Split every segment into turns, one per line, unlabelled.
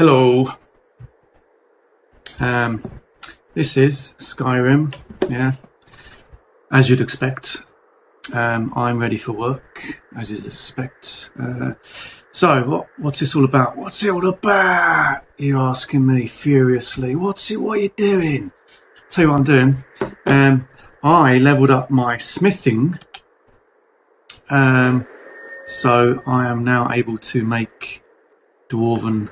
Hello. This is Skyrim, yeah, as you'd expect. I'm ready for work, as you'd expect. So, what's this all about? What's it all about? You're asking me furiously. What are you doing? Tell you what I'm doing. I leveled up my smithing, so I am now able to make dwarven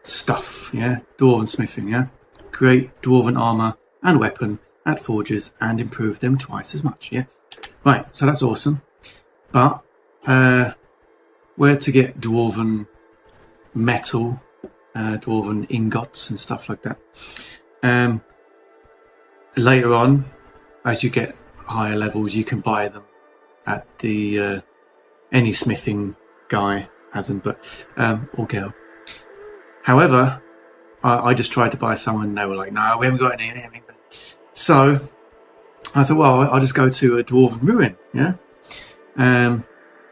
stuff, yeah, dwarven smithing, yeah, create dwarven armor and weapon at forges and improve them twice as much, yeah. Right, so that's awesome. But where to get dwarven metal, dwarven ingots and stuff like that? Later on, as you get higher levels, you can buy them at the any smithing guy has them, but or girl. However, I just tried to buy some and they were like, no, we haven't got anything. So I thought, well, I'll just go to a dwarven ruin, yeah?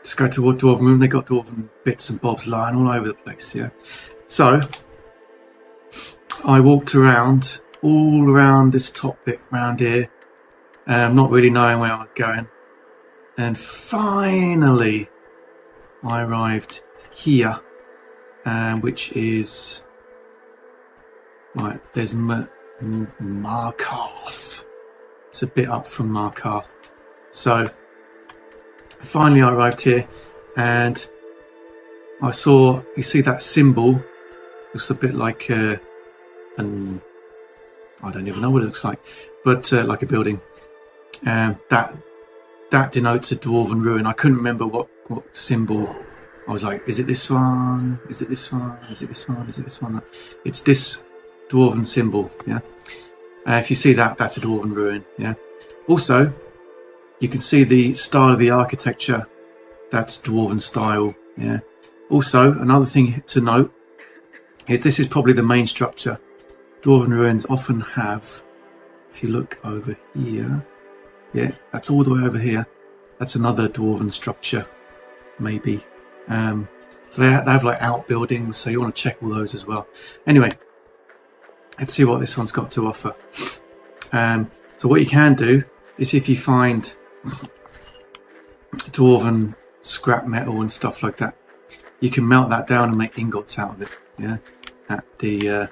Just go to a dwarven ruin. They got dwarven bits and bobs lying all over the place, yeah? So I walked around, all around this top bit around here, not really knowing where I was going. And finally, I arrived here. Which is right. There's Markarth. It's a bit up from Markarth. So finally, I arrived here, and I saw. You see that symbol? Looks a bit like I don't even know what it looks like, but like a building. That denotes a dwarven ruin. I couldn't remember what symbol. I was like, is it this one? Is it this one? Is it this one? Is it this one? It's this dwarven symbol, yeah? If you see that, that's a dwarven ruin, yeah? Also, you can see the style of the architecture. That's dwarven style, yeah? Also, another thing to note is this is probably the main structure. Dwarven ruins often have, if you look over here, yeah, that's all the way over here. That's another dwarven structure, maybe. So they have like outbuildings, so you want to check all those as well. Anyway, let's see what this one's got to offer. So what you can do is, if you find dwarven scrap metal and stuff like that, you can melt that down and make ingots out of it, yeah, at the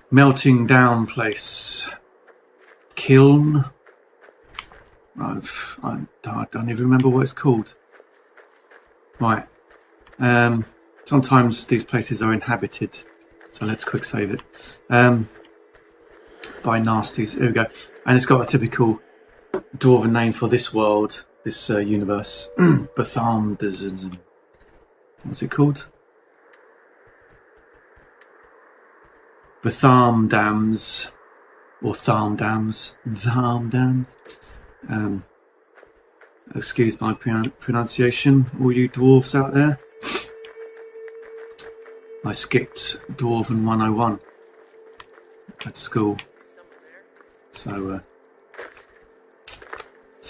melting down place, kiln. I don't even remember what it's called. Right. Sometimes these places are inhabited, so let's quick save it. By nasties. Here we go. And it's got a typical dwarven name for this world, this universe. Bethamdazism. What's it called? Bethamdams. Or Tharmdams. Tharmdams. Excuse my pronunciation, all you dwarves out there. I skipped Dwarven 101 at school. So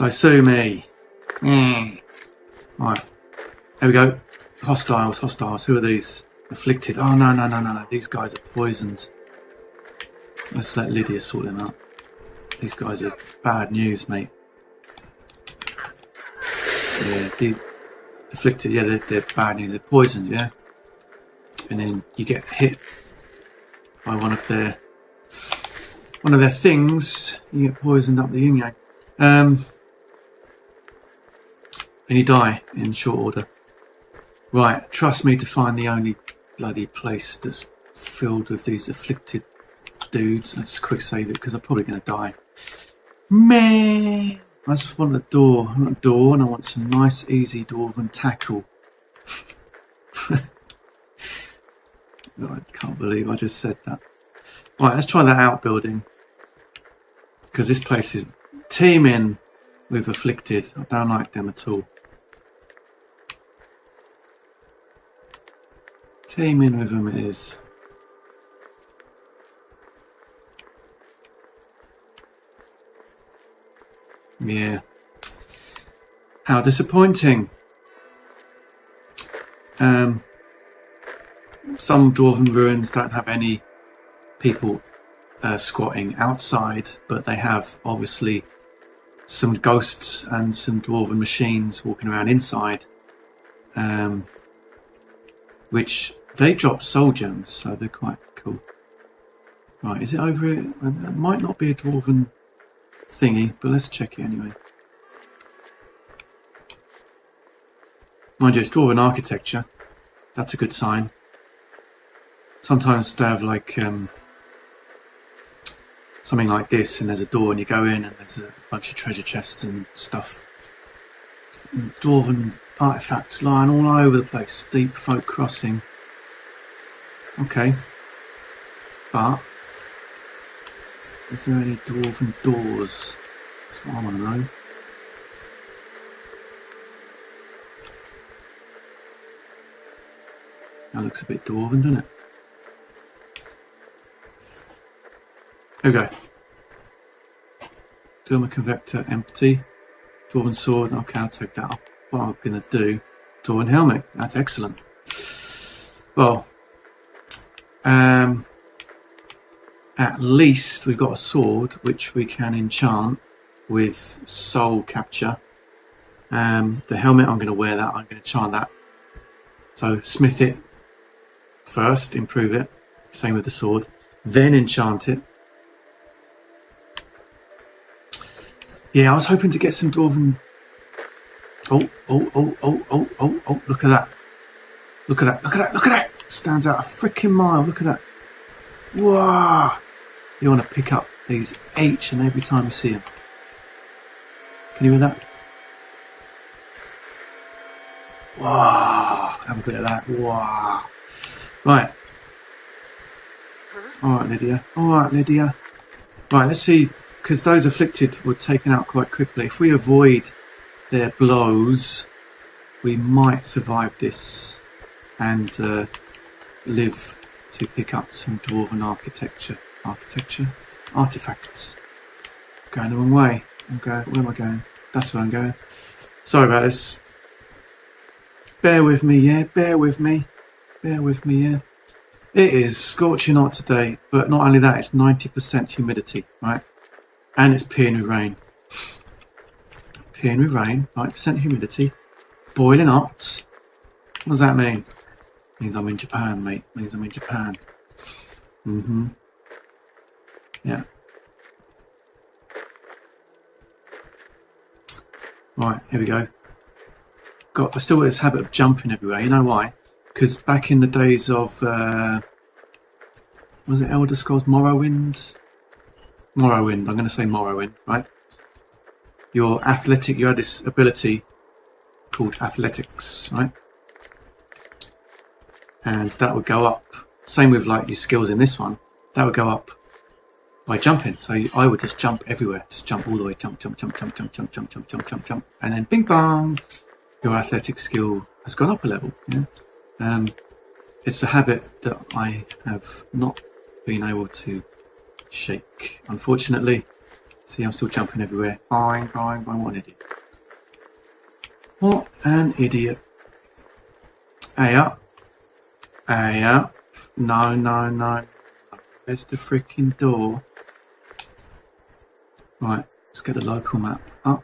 sue me. Right, there we go. Hostiles. Who are these? Afflicted. Oh, no. These guys are poisoned. Let's let Lydia sort them out. These guys are bad news, mate. Yeah, the afflicted. Yeah, they're bad news. They're poisoned. Yeah, and then you get hit by one of their things. You get poisoned up the yin yang, and you die in short order. Right, trust me to find the only bloody place that's filled with these afflicted dudes. Let's quick save it because I'm probably going to die. Man. I just want a door, and I want some nice, easy dwarven tackle. I can't believe I just said that. Right, let's try that outbuilding, because this place is teeming with afflicted. I don't like them at all. Teeming with them it is. Yeah. How disappointing. some dwarven ruins don't have any people squatting outside, but they have obviously some ghosts and some dwarven machines walking around inside, which they drop soul gems, so they're quite cool. Right, is it over here? It might not be a dwarven thingy, but let's check it anyway. Mind you, it's dwarven architecture. That's a good sign. Sometimes they have like something like this, and there's a door, and you go in, and there's a bunch of treasure chests and stuff. And dwarven artifacts lying all over the place. Steep folk crossing. Okay, but is there any dwarven doors? That's what I want to know. That looks a bit dwarven, doesn't it? Here we go. Dwemer convector empty. Dwarven sword. Okay, I'll take that up. What I'm going to do. Dwarven helmet. That's excellent. Well, at least we've got a sword which we can enchant with soul capture. The helmet, I'm going to wear that. I'm going to enchant that. So smith it first, improve it. Same with the sword. Then enchant it. Yeah, I was hoping to get some dwarven. Oh, look at that. Look at that. Stands out a freaking mile. Look at that. Wow. You want to pick up these each and every time you see them. Can you hear that? Wow. Have a bit of that. Wow. Right. Alright, Lydia. Right, let's see. Because those afflicted were taken out quite quickly. If we avoid their blows, we might survive this and live to pick up some dwarven artifacts. Going the wrong way. Where am I going? That's where I'm going. Sorry about this. Bear with me, yeah. It is scorching hot today, but not only that, it's 90% humidity, right? And it's peeing with rain. 90% humidity, boiling hot. What does that mean? Means I'm in Japan, mate. Yeah. Right, here we go. I still got this habit of jumping everywhere. You know why? Because back in the days of was it Elder Scrolls Morrowind? I'm going to say Morrowind, right? You had this ability called athletics, right? And that would go up. Same with like your skills in this one. That would go up by jumping. So I would just jump everywhere. Just jump all the way. Jump. And then bing bang, your athletic skill has gone up a level. Yeah. It's a habit that I have not been able to shake, unfortunately. See, I'm still jumping everywhere. Boing. What an idiot. Hey up. No. There's the freaking door. Right, let's get the local map up.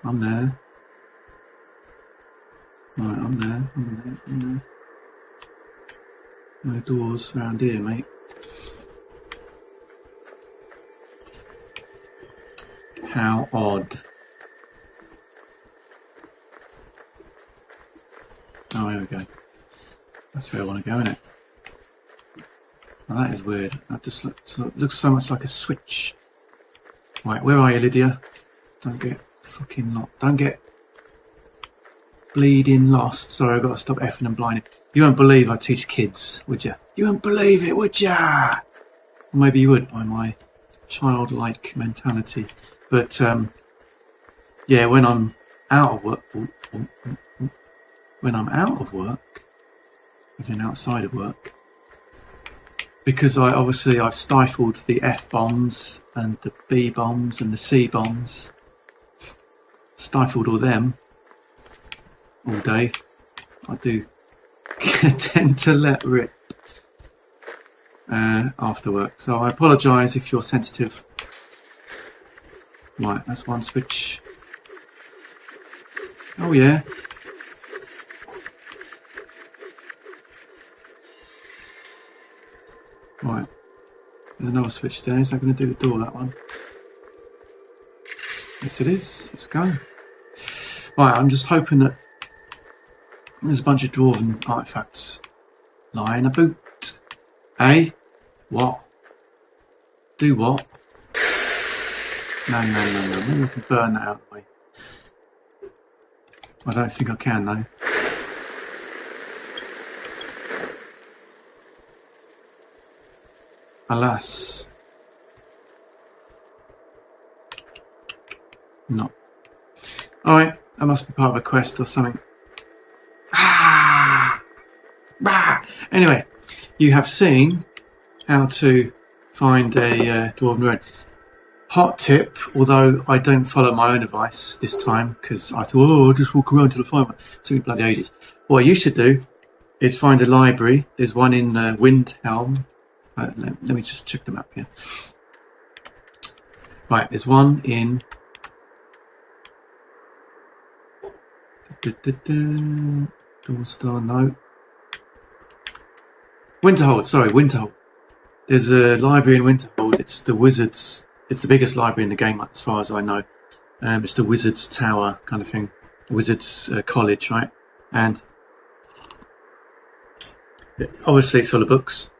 I'm there. Right, I'm there. No doors around here, mate. How odd. Oh, here we go. That's where I want to go, isn't it? Now that is weird. That just looks so much like a switch. Right, where are you, Lydia? Don't get fucking lost. Don't get bleeding lost. Sorry, I've got to stop effing and blinding. You won't believe I teach kids, would you? You won't believe it, would ya? Or maybe you would by my childlike mentality. But, yeah, when I'm out of work... as in outside of work, because I've stifled the F bombs and the B bombs and the C bombs, stifled all them all day. I do tend to let rip after work. So I apologise if you're sensitive. Right, that's one switch. Oh yeah. Right, there's another switch there. Is that going to do the door, that one? Yes it is. Let's go. Right, I'm just hoping that there's a bunch of dwarven artifacts lying about. Eh? What? Do what? No. Maybe I can burn that out of the way. I don't think I can though. Alas. No. Alright, that must be part of a quest or something. Anyway, you have seen how to find a dwarven ruin. Hot tip, although I don't follow my own advice this time because I thought, I'll just walk around till I find one. It took me bloody ages. What you should do is find a library. There's one in Windhelm. Let me just check the map here. Right, there's one in Dawnstar, no. Winterhold, sorry, Winterhold. There's a library in Winterhold. It's the Wizards. It's the biggest library in the game, as far as I know. It's the Wizards Tower kind of thing. The Wizards College, right? And obviously it's full of books.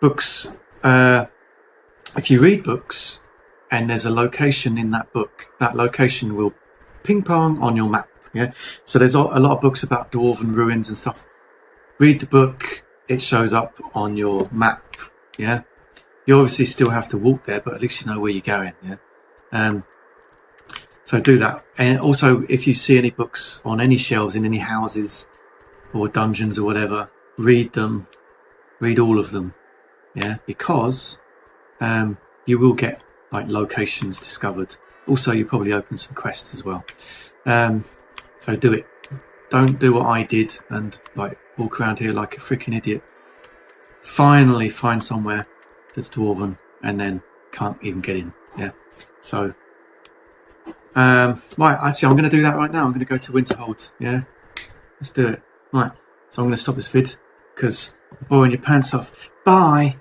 Books, if you read books and there's a location in that book, that location will ping pong on your map. Yeah. So there's a lot of books about dwarven ruins and stuff. Read the book, it shows up on your map. Yeah. You obviously still have to walk there, but at least you know where you're going. Yeah. So do that. And also, if you see any books on any shelves in any houses or dungeons or whatever, read them. Read all of them. Yeah, because you will get like locations discovered. Also, you probably open some quests as well. So do it. Don't do what I did and like walk around here like a freaking idiot. Finally find somewhere that's dwarven and then can't even get in. Yeah. So right, actually I'm going to do that right now. I'm going to go to Winterhold. Yeah. Let's do it. Right. So I'm going to stop this vid because I'm blowing your pants off. Bye.